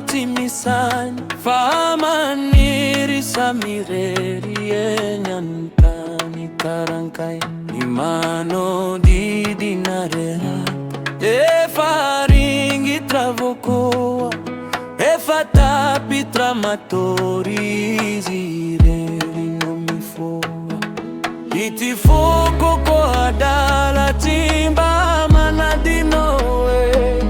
timisan Famaniri samireri enyantani karangkai Imano didinarea E faringi travocoa E fatapi tramatori zireri non mi foa Iti fuoco coadala timba manadinoe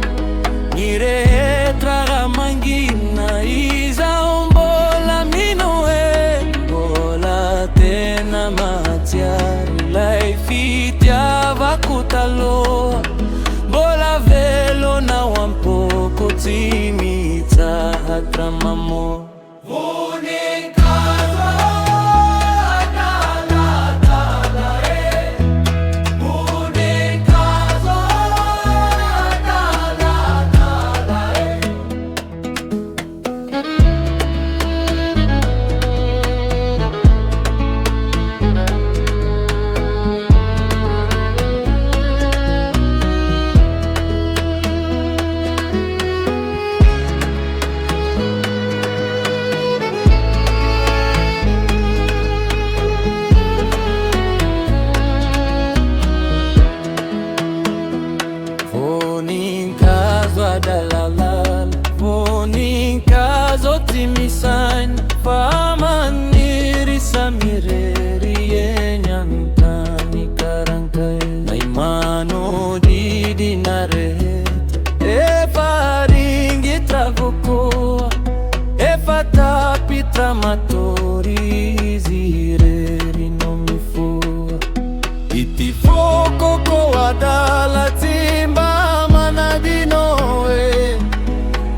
Nire traga mangina isa umbola minoe Bola tena matiari lai fitia vakutaloa Bola velo na wampoko timita hatramamo Timisan Famaniri samireri enyantani karangkai Naimano didinaret E faringi travocoa E fatapi tramatori zireri non mi foa Iti fuoco coadala timba manadinoe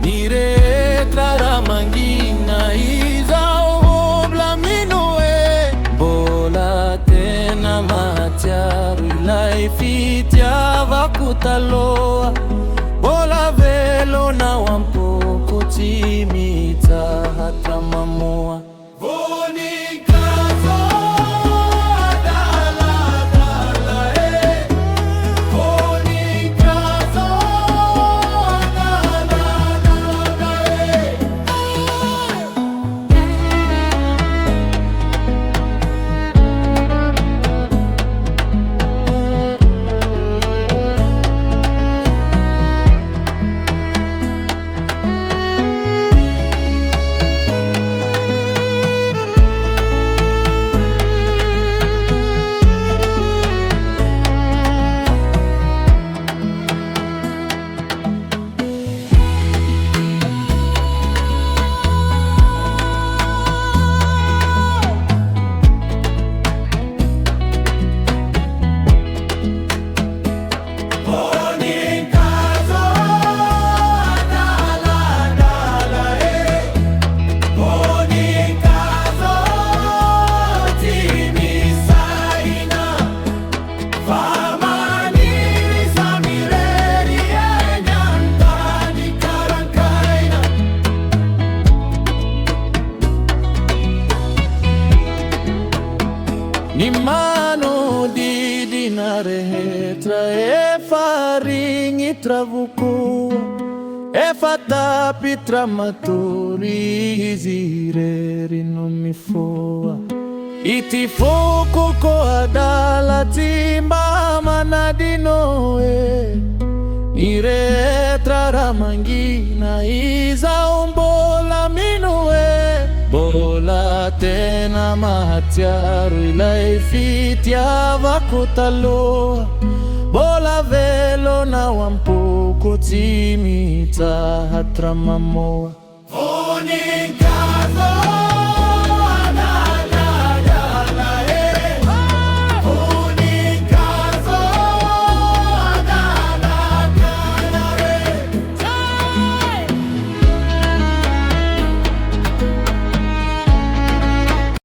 Nire trara mangina isa obla minoe Bola tena matiaru ilai fitia vakutaloa Bola velo na wampoko timita hatramamoa Nimano didinare tra e faringi travuco E fatapi tramatori zireri non mi foa Iti fuoco coadala timba manadinoe Nire trara mangina isa umbola minoe Bola tena matiaru ilai fitia vakutaloa Bola velo na wampoko timita hatramamoa